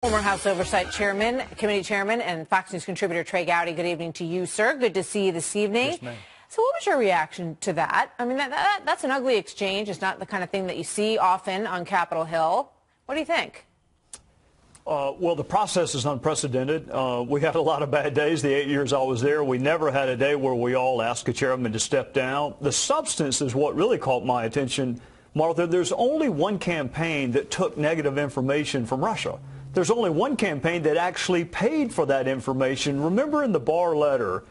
Former House Oversight Chairman, Committee Chairman, and Fox News contributor Trey Gowdy. Good evening to you, sir. Good to see you this evening. Yes, ma'am. So what was your reaction to that? I mean, that's an ugly exchange. It's not the kind of thing that you see often on Capitol Hill. What do you think? Well, the process is unprecedented. We had a lot of bad days the 8 years I was there. We never had a day where we all asked a chairman to step down. The substance is what really caught my attention, Martha. There's only one campaign that took negative information from Russia. There's only one campaign that actually paid for that information. Remember in the Barr letter,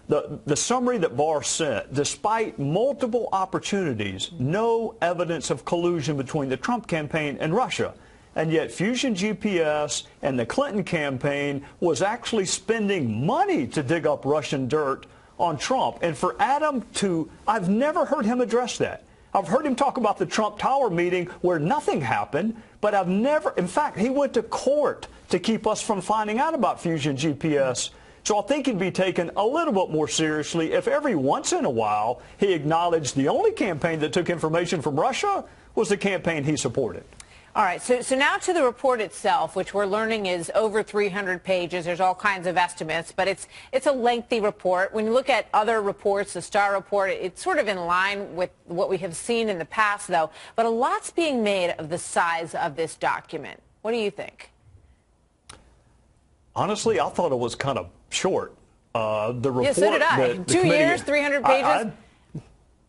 the summary that Barr sent, despite multiple opportunities, no evidence of collusion between the Trump campaign and Russia. And yet Fusion GPS and the Clinton campaign was actually spending money to dig up Russian dirt on Trump. And for Adam I've never heard him address that. I've heard him talk about the Trump Tower meeting where nothing happened, but I've never, in fact, he went to court to keep us from finding out about Fusion GPS. So I think he'd be taken a little bit more seriously if every once in a while he acknowledged the only campaign that took information from Russia was the campaign he supported. All right, so now to the report itself, which we're learning is over 300 pages. There's all kinds of estimates, but it's a lengthy report. When you look at other reports, the Starr report, it's sort of in line with what we have seen in the past, though. But a lot's being made of the size of this document. What do you think? Honestly, I thought it was kind of short. The report. Yeah, so did I. 2 years, 300 pages.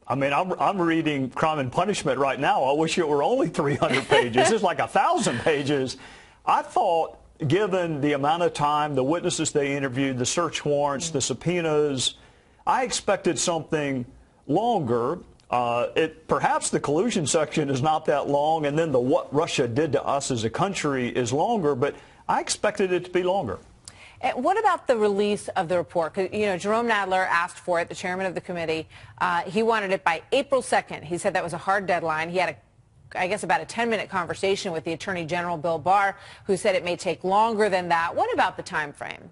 I mean, I'm reading Crime and Punishment right now. I wish it were only 300 pages. It's like 1,000 pages. I thought, given the amount of time, the witnesses they interviewed, the search warrants, the subpoenas, I expected something longer. Perhaps the collusion section is not that long, and then the what Russia did to us as a country is longer, but I expected it to be longer. What about the release of the report? Because, you know, Jerome Nadler asked for it, the chairman of the committee. He wanted it by April 2nd. He said that was a hard deadline. He had, I guess, about a 10-minute conversation with the Attorney General, Bill Barr, who said it may take longer than that. What about the time frame?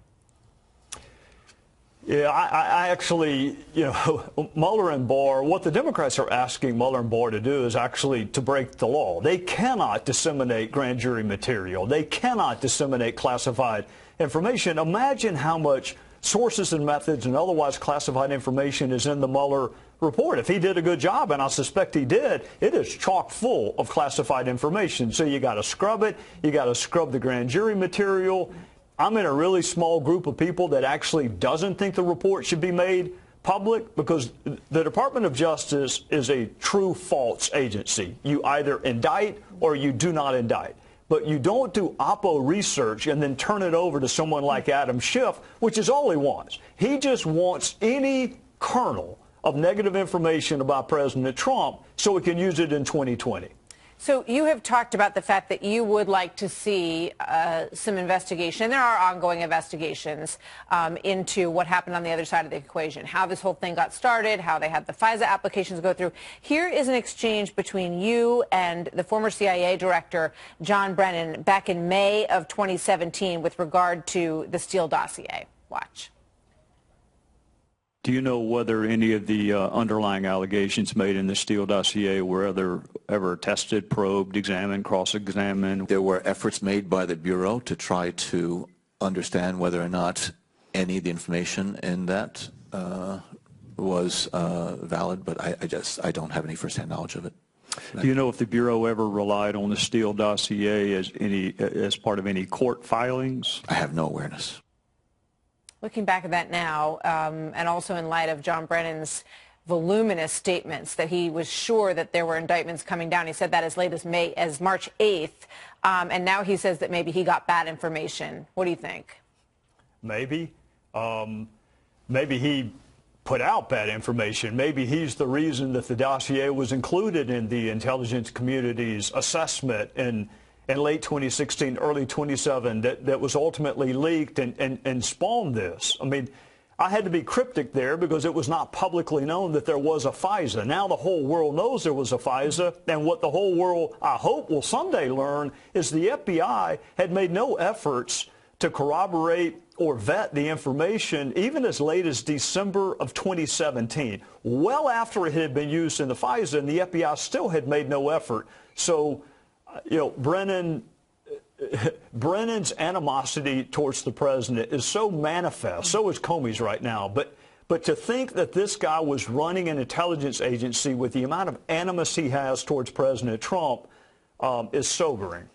Yeah, I actually, you know, Mueller and Barr, what the Democrats are asking Mueller and Barr to do is actually to break the law. They cannot disseminate grand jury material. They cannot disseminate classified information. Imagine how much sources and methods and otherwise classified information is in the Mueller report. If he did a good job, and I suspect he did, it is chock full of classified information. So you got to scrub it. You got to scrub the grand jury material. I'm in a really small group of people that actually doesn't think the report should be made public, because the Department of Justice is a true false agency. You either indict or you do not indict. But you don't do Oppo research and then turn it over to someone like Adam Schiff, which is all he wants. He just wants any kernel of negative information about President Trump so he can use it in 2020. So you have talked about the fact that you would like to see some investigation. There are ongoing investigations into what happened on the other side of the equation, how this whole thing got started, how they had the FISA applications go through. Here is an exchange between you and the former CIA director, John Brennan, back in May of 2017 with regard to the Steele dossier. Watch. Do you know whether any of the underlying allegations made in the Steele dossier were ever tested, probed, examined, cross-examined? There were efforts made by the Bureau to try to understand whether or not any of the information in that was valid, but I don't have any firsthand knowledge of it. Do you know if the Bureau ever relied on the Steele dossier as part of any court filings? I have no awareness. Looking back at that now, and also in light of John Brennan's voluminous statements that he was sure that there were indictments coming down. He said that as late as March 8th, and now he says that maybe he got bad information. What do you think? Maybe. Maybe he put out bad information. Maybe he's the reason that the dossier was included in the intelligence community's assessment in late 2016, early 2017, that was ultimately leaked and spawned this. I mean, I had to be cryptic there because it was not publicly known that there was a FISA. Now the whole world knows there was a FISA, and what the whole world, I hope, will someday learn is the FBI had made no efforts to corroborate or vet the information even as late as December of 2017, well after it had been used in the FISA, and the FBI still had made no effort. So, you know, Brennan Brennan's animosity towards the president is so manifest. So is Comey's right now. But to think that this guy was running an intelligence agency with the amount of animus he has towards President Trump is sobering.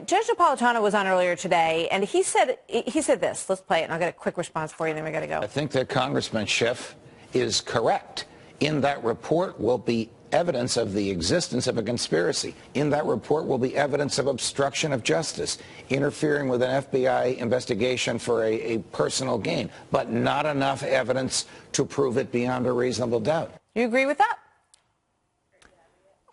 Judge Napolitano was on earlier today, and he said this. Let's play it, and I'll get a quick response for you, and then we got to go. I think that Congressman Schiff is correct. In that report will be evidence of the existence of a conspiracy. In that report will be evidence of obstruction of justice, interfering with an FBI investigation for a personal gain, but not enough evidence to prove it beyond a reasonable doubt. You agree with that?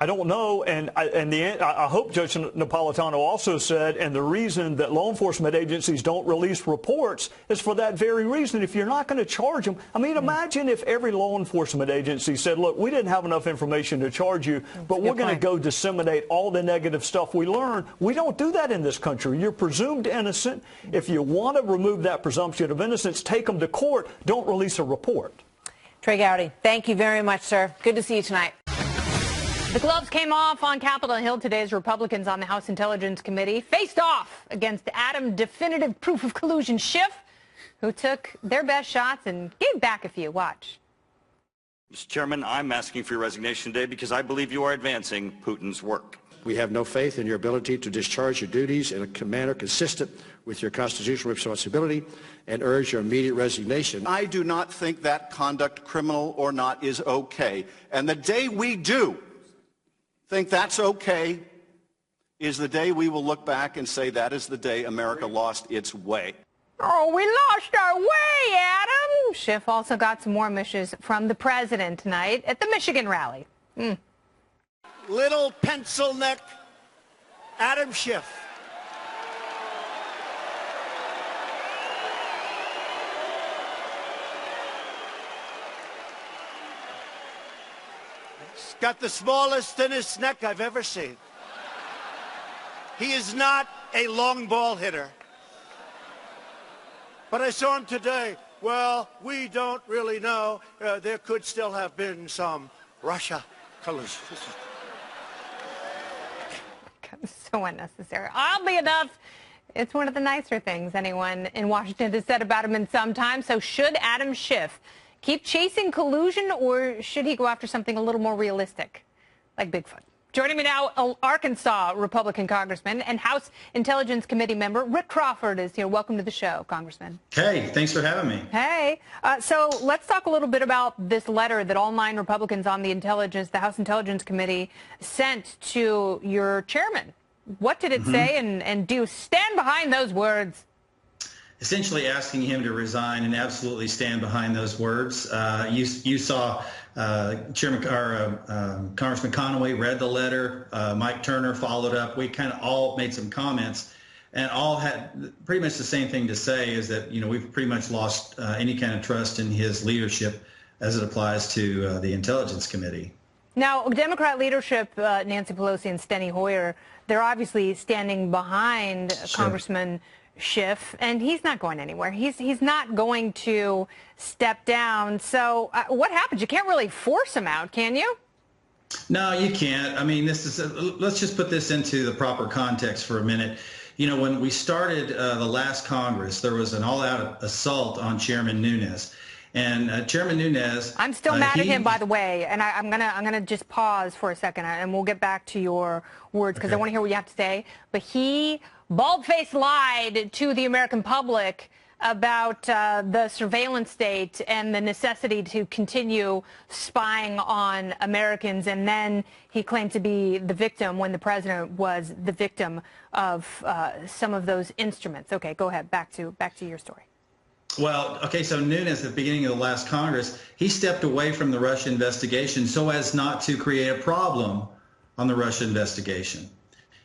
I don't know, and I hope Judge Napolitano also said, and the reason that law enforcement agencies don't release reports is for that very reason. If you're not going to charge them, I mean, imagine if every law enforcement agency said, look, we didn't have enough information to charge you, but we're going to go disseminate all the negative stuff we learned. We don't do that in this country. You're presumed innocent. If you want to remove that presumption of innocence, take them to court. Don't release a report. Trey Gowdy, thank you very much, sir. Good to see you tonight. The gloves came off on Capitol Hill today as Republicans on the House Intelligence Committee faced off against Adam Definitive Proof of Collusion Schiff, who took their best shots and gave back a few. Watch. Mr. Chairman, I'm asking for your resignation today because I believe you are advancing Putin's work. We have no faith in your ability to discharge your duties in a manner consistent with your constitutional responsibility and urge your immediate resignation. I do not think that conduct, criminal or not, is okay. And the day we do think that's okay is the day we will look back and say that is the day America lost its way. Oh, we lost our way, Adam. Schiff also got some more wishes from the president tonight at the Michigan rally. Little pencil neck Adam Schiff. He's got the smallest, thinnest neck I've ever seen. He is not a long ball hitter. But I saw him today. Well, we don't really know. There could still have been some Russia collusion. So unnecessary. Oddly enough, it's one of the nicer things anyone in Washington has said about him in some time. So should Adam Schiff keep chasing collusion, or should he go after something a little more realistic, like Bigfoot? Joining me now, Arkansas Republican Congressman and House Intelligence Committee member Rick Crawford is here. Welcome to the show, Congressman. Hey, thanks for having me. Hey. So let's talk a little bit about this letter that all 9 Republicans on the House Intelligence Committee sent to your chairman. What did it say, and do you stand behind those words? Essentially asking him to resign and absolutely stand behind those words. You saw Congressman Conaway read the letter. Mike Turner followed up. We kind of all made some comments, and all had pretty much the same thing to say, is that, you know, we've pretty much lost any kind of trust in his leadership as it applies to the Intelligence Committee. Now, Democrat leadership, Nancy Pelosi and Steny Hoyer, they're obviously standing behind Congressman Schiff, and he's not going anywhere. He's not going to step down. So what happens? You can't really force him out, can you? No, you can't. I mean, this is let's just put this into the proper context for a minute. You know, when we started the last Congress, there was an all-out assault on Chairman Nunes. And Chairman Nunes, I'm still mad at him, by the way, and I'm gonna just pause for a second, and we'll get back to your words because I want to hear what you have to say. But he bald-faced lied to the American public about the surveillance state and the necessity to continue spying on Americans, and then he claimed to be the victim when the president was the victim of some of those instruments. Okay, go ahead. Back to your story. Well, okay, so Nunes, at the beginning of the last Congress, he stepped away from the Russia investigation so as not to create a problem on the Russia investigation.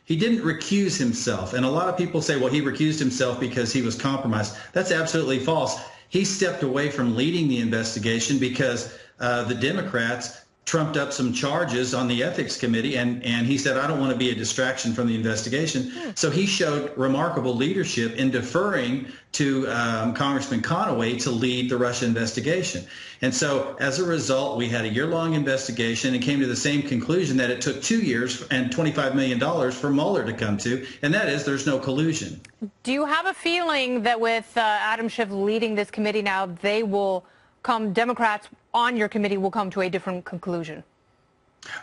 He didn't recuse himself. And a lot of people say, well, he recused himself because he was compromised. That's absolutely false. He stepped away from leading the investigation because the Democrats trumped up some charges on the ethics committee, and he said, I don't want to be a distraction from the investigation. So he showed remarkable leadership in deferring to Congressman Conaway to lead the Russia investigation. And so as a result, we had a year-long investigation and came to the same conclusion that it took 2 years and $25 million for Mueller to come to, and that is there's no collusion. Do you have a feeling that with Adam Schiff leading this committee now, they will come, Democrats on your committee will come to a different conclusion?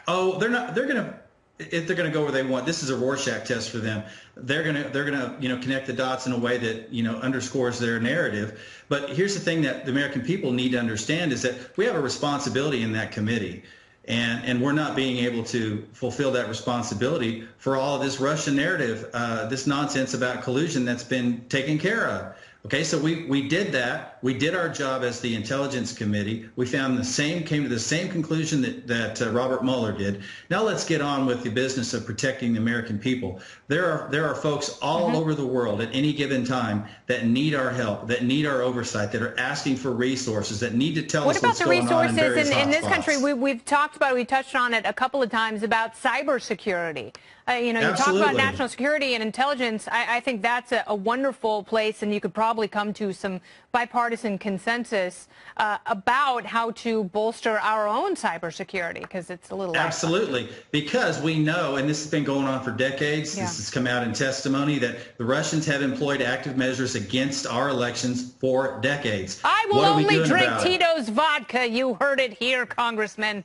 Oh, they're not. They're going to. If they're going to go where they want, this is a Rorschach test for them. They're going to connect the dots in a way that underscores their narrative. But here's the thing that the American people need to understand is that we have a responsibility in that committee, and we're not being able to fulfill that responsibility for all of this Russian narrative, this nonsense about collusion that's been taken care of. Okay, so we did that. We did our job as the Intelligence Committee. We came to the same conclusion that Robert Mueller did. Now let's get on with the business of protecting the American people. There are folks all over the world at any given time that need our help, that need our oversight, that are asking for resources, that need to tell us what's going on in various hotspots. What about the resources in this country? We've talked about it. We touched on it a couple of times about cybersecurity. You talk about national security and intelligence. I think that's a wonderful place, and you could probably come to some bipartisan consensus about how to bolster our own cybersecurity, because it's a little absolutely, because we know, and this has been going on for decades. This has come out in testimony that the Russians have employed active measures against our elections for decades. I will only drink Tito's vodka. You heard it here, Congressman.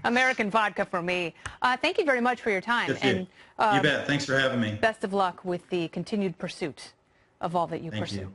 American vodka for me. Thank you very much for your time. And you bet. Thanks for having me. Best of luck with the continued pursuit of all that you pursue. You.